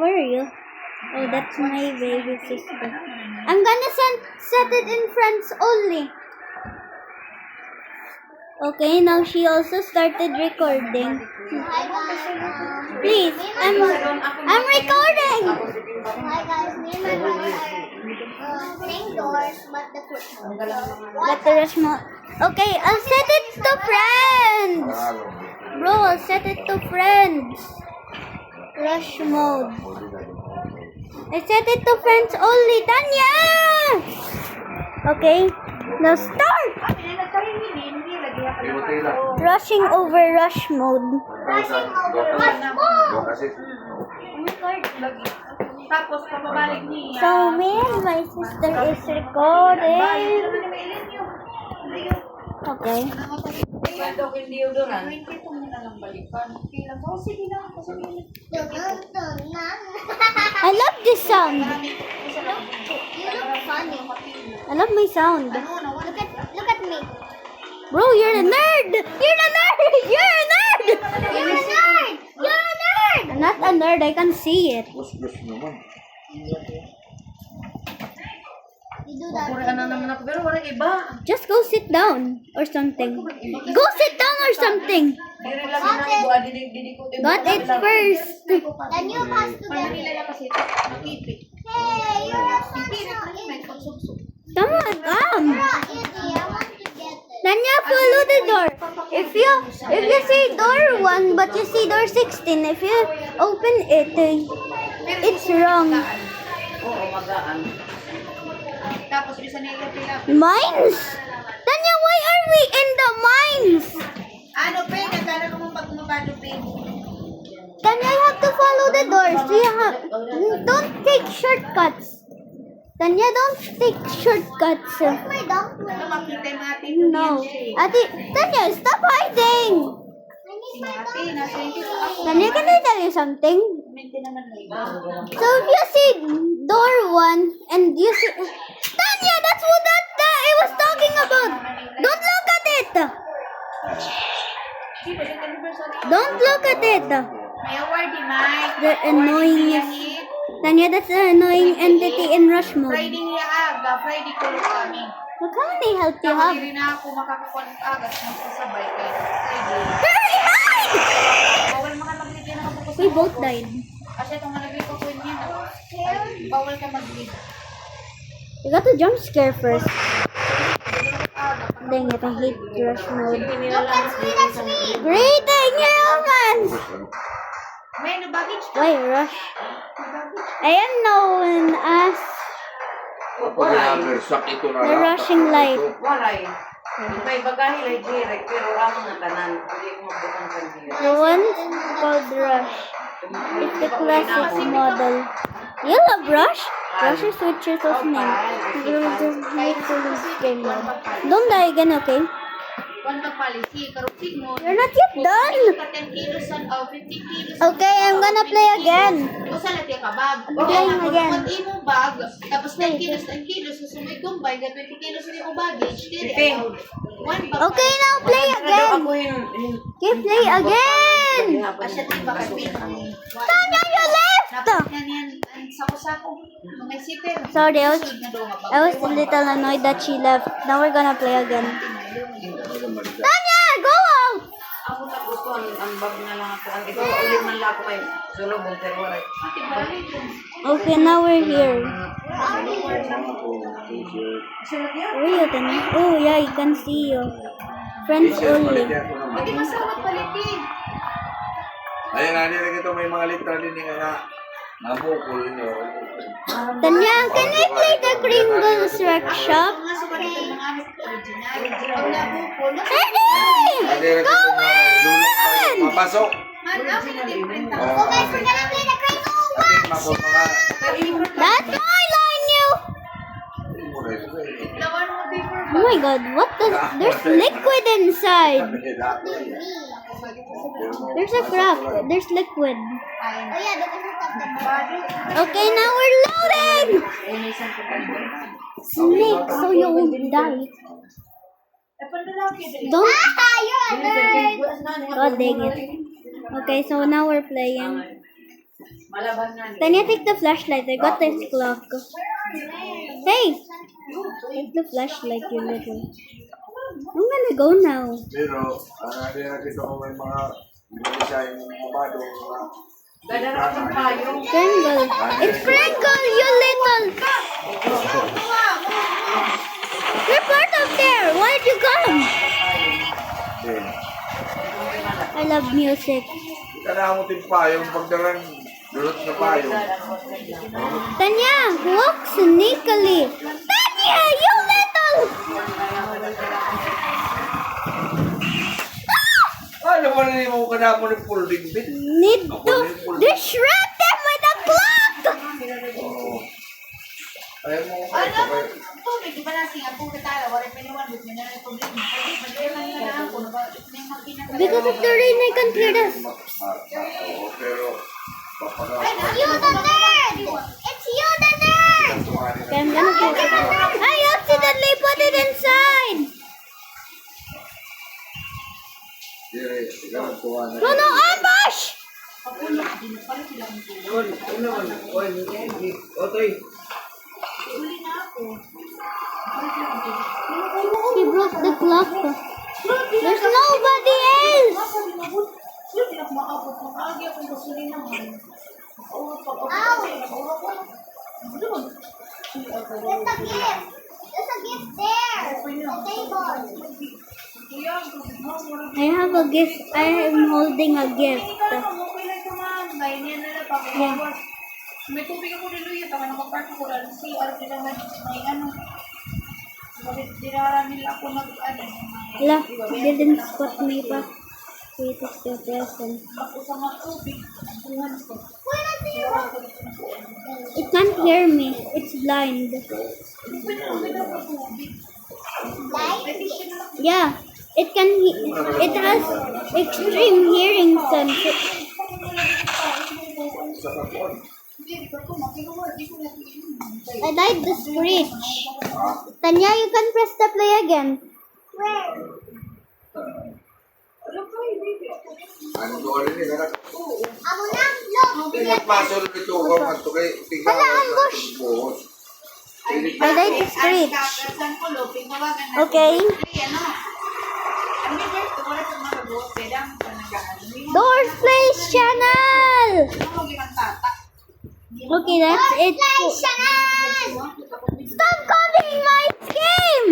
where are you? Oh, that's my baby sister. I'm gonna set it in friends only. Okay, now she also started recording. Please, I'm recording. Hi guys, me and my brother are playing doors, but the But the rush mode. Okay, I'll set it to friends. Bro, I'll set it to friends. Rush mode. I set it to friends only. Tanya! Okay, now start. Rushing over rush mode. Tapos papabalik niya. So, me and my sister is recording. Okay. I love this sound. You look funny. I love my sound. Look at me. Bro, you're a nerd! You're a nerd! You're a nerd! You're a nerd! You're a nerd! I'm not a nerd, I can see it. You do that. Pura na naman ako, pero walang iba. Just go sit down or something. Go sit down or something. Diri lang na iba, didikot. Got it first. Then you pass to them. Nakipit. Hey, you're a son. Come on, come. You're a idiot. I want to get it. Tanya, follow the door. If you see door 1 but you see door 16, if you open it, it's wrong. Oo, magaan. Tapos bisa nila pila. Mines? Tanya, why are we in the mines? Ano pe, nagkala ko mong pagkumabado pe. Tanya, you have to follow the doors. Don't take shortcuts. Tanya, don't take shortcuts. My dog play. Ano makita yung ate? No. Ate, Tanya, stop hiding. I need my dog. Ate, nasa hindi ko ako. Tanya, can I tell you something? Mente naman na iba. So if you see door 1 and you see... Tanya, that's what I was talking about. Don't look at it. Don't look at it. May award di Mike. The annoying... Tanya, that's the annoying entity in rush mode. Friday niya aga, Friday ko lang kami. Look how many health you have. Hindi rin na ako makakakuha ng agas magsasabay kay Friday. Hurry, hide! Bawal makalaglig yan ako We both died. Kasi itong nalaglig ko po niya. Bawal ka mag-lead. You got to jump scare first. Aga. Dang it, I hate rush mode. Look, that's me, that's me. Greeting humans! May nabagage ka. Why rush? I am known as the rushing light. Walay. May bagahe lay direct pero ramon na tanan. Hindi ko mabutang kandiyo. The one's called Rush. It's the classic model. You love Rush? Rush is switches of name. Don't die again, okay? Kwanta policy, karupig mo. You're not yet done. 10 kilos and 50 kilos. Okay, I'm gonna play again. O sa lati ka bag. Playing again. Pag imong bag, tapos 10 kilos, so sumay kumbay, 20 kilos yung baggage. Dili allowed. One bag. Okay, now play again. Okay, play again. Asya tiba ka pin. Tanya, you left. Napit na niyan ang sako-sako. Mga siper. Sorry, I was a little annoyed that she left. Now we're gonna play again. Tanya, go out. Ako na gusto ang bag na lang ako. Ang ito ulit man lang ako kay sulubong pero wala. Okay, now we're here. Where are you, Tanya? Oh, yeah, you can see you. Friends only. Hindi masawat palitin. Ayun na, ito may mga litra din nga nabukol nyo. Tanya, can we play the Kringles Workshop? Mga sa kanila mga original. Ang nabukol. Ready! Go in! Mapasok! Man, ako na different Oh, ako. So guys, we're gonna play the Kringle Ate, mapasok nga. That's my line, you! Lawan mo different. Oh my god, what the? There's liquid inside. There's a crap. There's liquid. Oh yeah, because it's up the body. Okay, now we're loading! Snake, so you won't die. Don't. Ah, you're a nerd. God dang it. Okay, so now we're playing. Tanya, take the flashlight. I got this clock. Hey! Take the flashlight, you little. I'm gonna go now. Pero, hindi na dito kung may mga hindi siya yung mabado. Pringle. It's Pringle, you little. You're part of there. Why'd you come? I love music. Kanamutin pa yung pagdaran, dulot na pa yung. Tanya, walk sneakily. Tanya, you little. Ano ba na yung kanamo ng folding bit? Need to disrupt them with a clock. Oo. Ayaw mo ko Ano ito mo? kayo. Ito, may di ba nasin? Ang pong katala, wala may naman, may naman yung problema. Pwede lang na ako. May mga pinakala. Because of the rain, I can't hear this. Oo, pero papagawa It's you the nerd! It's you the nerd! Okay, I'm gonna put it. I accidentally put it inside. No, no, ambush! He broke the clock. There's nobody else. There's a gift! There's a gift there! The table! I have a gift. I am holding a gift. May tubig ako nilo yun. Tama na magparto ko lang. CR nila may ano. Bakit dinara nila ako nag-ano. Look, didn't spot me pa. Wait, it's still present. Ako sa mga tubig. Buhan ko. It can't hear me. It's blind. Yeah, it can. It has extreme hearing sense. I died the screech. Tanya, you can press the play again. Where? Ano doon rin eh, Amo na! Look! pinagpasol ito ko magto kay tingnan. Hala, ambush! I died the screech. Okay. Doors Plays Channel! Okay, that's it. Channel! Stop calling my game!